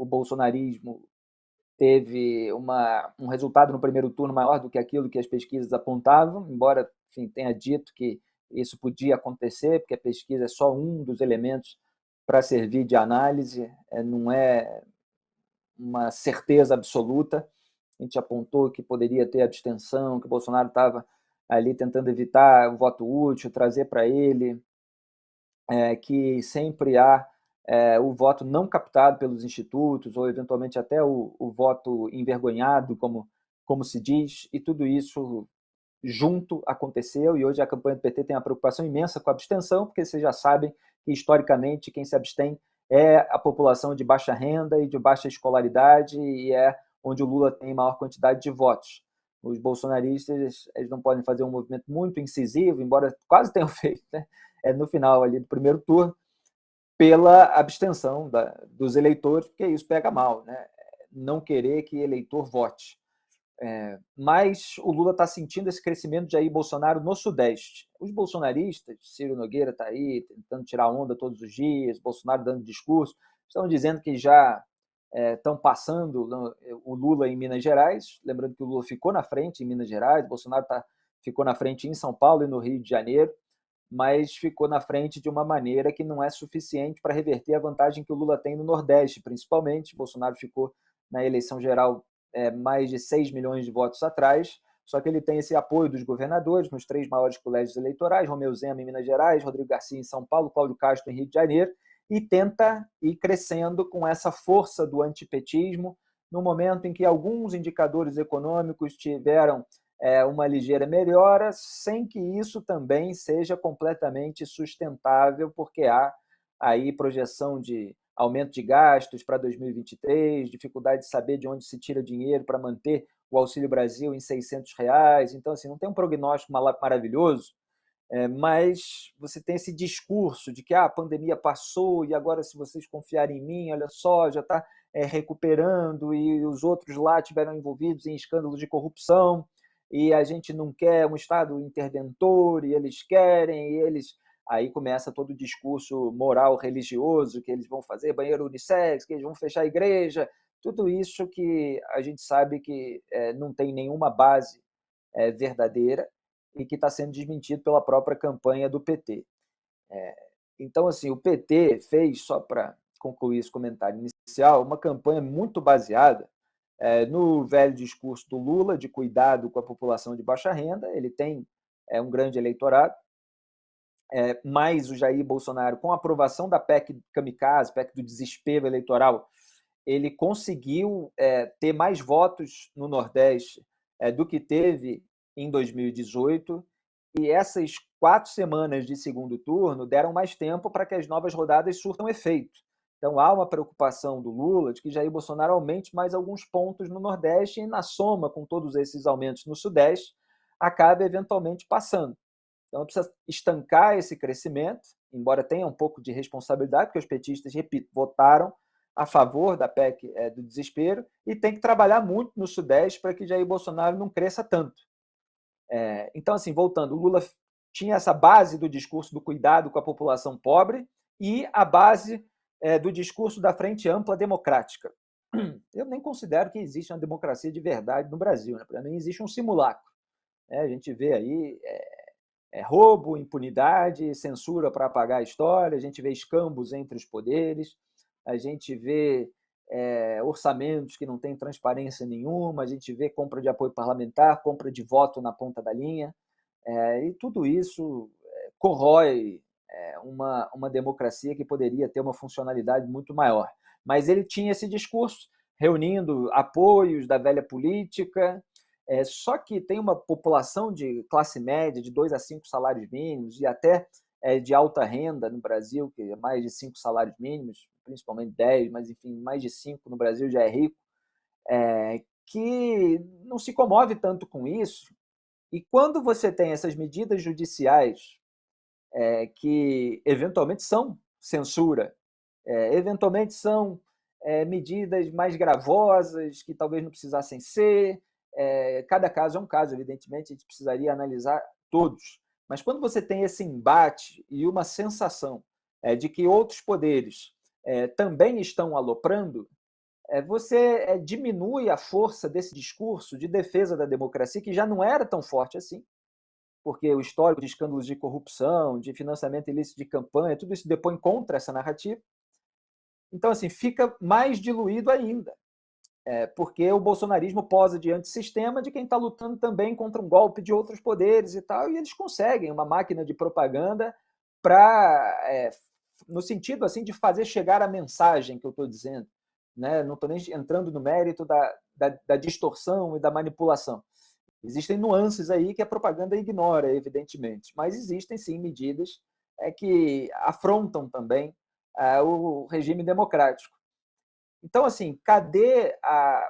o bolsonarismo teve um resultado no primeiro turno maior do que aquilo que as pesquisas apontavam, embora, enfim, tenha dito que isso podia acontecer, porque a pesquisa é só um dos elementos para servir de análise, não é uma certeza absoluta. A gente apontou que poderia ter abstenção, que o Bolsonaro estava ali tentando evitar o voto útil, trazer para ele, que sempre há o voto não captado pelos institutos, ou eventualmente até o voto envergonhado, como se diz, e tudo isso junto aconteceu, e hoje a campanha do PT tem uma preocupação imensa com a abstenção, porque vocês já sabem que, historicamente, quem se abstém é a população de baixa renda e de baixa escolaridade, e é onde o Lula tem maior quantidade de votos. Os bolsonaristas, eles não podem fazer um movimento muito incisivo, embora quase tenham feito, né? No final ali do primeiro turno, pela abstenção dos eleitores, porque isso pega mal, né? Não querer que eleitor vote. Mas o Lula está sentindo esse crescimento de Jair Bolsonaro no Sudeste. Os bolsonaristas, Ciro Nogueira está aí tentando tirar onda todos os dias, Bolsonaro dando discurso, estão dizendo que já estão passando o Lula em Minas Gerais, lembrando que o Lula ficou na frente em Minas Gerais, Bolsonaro ficou na frente em São Paulo e no Rio de Janeiro, mas ficou na frente de uma maneira que não é suficiente para reverter a vantagem que o Lula tem no Nordeste, principalmente. Bolsonaro ficou na eleição geral mais de 6 milhões de votos atrás, só que ele tem esse apoio dos governadores nos 3 maiores colégios eleitorais, Romeu Zema em Minas Gerais, Rodrigo Garcia em São Paulo, Cláudio Castro em Rio de Janeiro, e tenta ir crescendo com essa força do antipetismo, no momento em que alguns indicadores econômicos tiveram uma ligeira melhora, sem que isso também seja completamente sustentável, porque há aí projeção de aumento de gastos para 2023, dificuldade de saber de onde se tira dinheiro para manter o Auxílio Brasil em R$ 600. Então, assim, não tem um prognóstico maravilhoso, mas você tem esse discurso de que a pandemia passou e agora, se vocês confiarem em mim, olha só, já está recuperando, e os outros lá tiveram envolvidos em escândalos de corrupção, e a gente não quer um Estado interventor, e eles querem, e eles... Aí começa todo o discurso moral religioso, que eles vão fazer banheiro unissex, que eles vão fechar a igreja, tudo isso que a gente sabe que não tem nenhuma base verdadeira e que está sendo desmentido pela própria campanha do PT. Então, assim, o PT fez, só para concluir esse comentário inicial, uma campanha muito baseada no velho discurso do Lula de cuidado com a população de baixa renda. Ele tem um grande eleitorado, mas o Jair Bolsonaro, com a aprovação da PEC Kamikaze, PEC do desespero eleitoral, ele conseguiu ter mais votos no Nordeste do que teve em 2018, e essas 4 semanas de segundo turno deram mais tempo para que as novas rodadas surtam efeito. Então, há uma preocupação do Lula de que Jair Bolsonaro aumente mais alguns pontos no Nordeste e, na soma com todos esses aumentos no Sudeste, acabe eventualmente passando. Então, precisa estancar esse crescimento, embora tenha um pouco de responsabilidade, porque os petistas, repito, votaram a favor da PEC do desespero, e tem que trabalhar muito no Sudeste para que Jair Bolsonaro não cresça tanto. Então, assim, voltando, o Lula tinha essa base do discurso do cuidado com a população pobre e a base do discurso da Frente Ampla Democrática. Eu nem considero que existe uma democracia de verdade no Brasil, né? Para mim, existe um simulacro. A gente vê aí roubo, impunidade, censura para apagar a história, a gente vê escambos entre os poderes, a gente vê orçamentos que não têm transparência nenhuma, a gente vê compra de apoio parlamentar, compra de voto na ponta da linha, e tudo isso corrói uma democracia que poderia ter uma funcionalidade muito maior. Mas ele tinha esse discurso, reunindo apoios da velha política, só que tem uma população de classe média, de 2 a 5 salários mínimos, e até de alta renda no Brasil, que é mais de 5 salários mínimos, principalmente 10, mas enfim, mais de 5 no Brasil já é rico, que não se comove tanto com isso. E quando você tem essas medidas judiciais que eventualmente são censura, eventualmente são medidas mais gravosas, que talvez não precisassem ser, cada caso é um caso, evidentemente, a gente precisaria analisar todos. Mas quando você tem esse embate e uma sensação de que outros poderes também estão aloprando, você diminui a força desse discurso de defesa da democracia, que já não era tão forte assim, porque o histórico de escândalos de corrupção, de financiamento ilícito de campanha, tudo isso depõe contra essa narrativa. Então, assim, fica mais diluído ainda, porque o bolsonarismo posa de antissistema de quem está lutando também contra um golpe de outros poderes e tal, e eles conseguem uma máquina de propaganda para, no sentido assim de fazer chegar a mensagem que eu estou dizendo. Né? Não estou nem entrando no mérito da distorção e da manipulação. Existem nuances aí que a propaganda ignora, evidentemente, mas existem sim medidas que afrontam também o regime democrático. Então, assim, cadê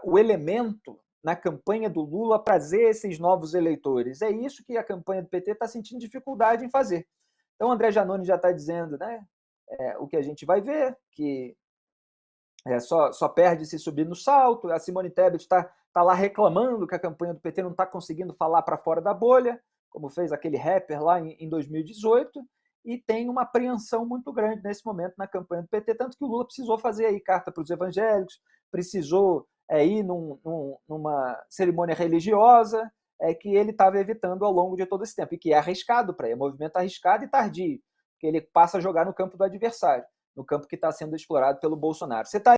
o elemento na campanha do Lula para trazer esses novos eleitores? É isso que a campanha do PT está sentindo dificuldade em fazer. Então, o André Janone já está dizendo, né, o que a gente vai ver, que só perde se subir no salto. A Simone Tebet está lá reclamando que a campanha do PT não está conseguindo falar para fora da bolha, como fez aquele rapper lá em 2018, e tem uma apreensão muito grande nesse momento na campanha do PT, tanto que o Lula precisou fazer aí carta para os evangélicos, precisou ir numa cerimônia religiosa, que ele estava evitando ao longo de todo esse tempo, e que é arriscado para ele, é um movimento arriscado e tardio, que ele passa a jogar no campo do adversário, no campo que está sendo explorado pelo Bolsonaro. Você está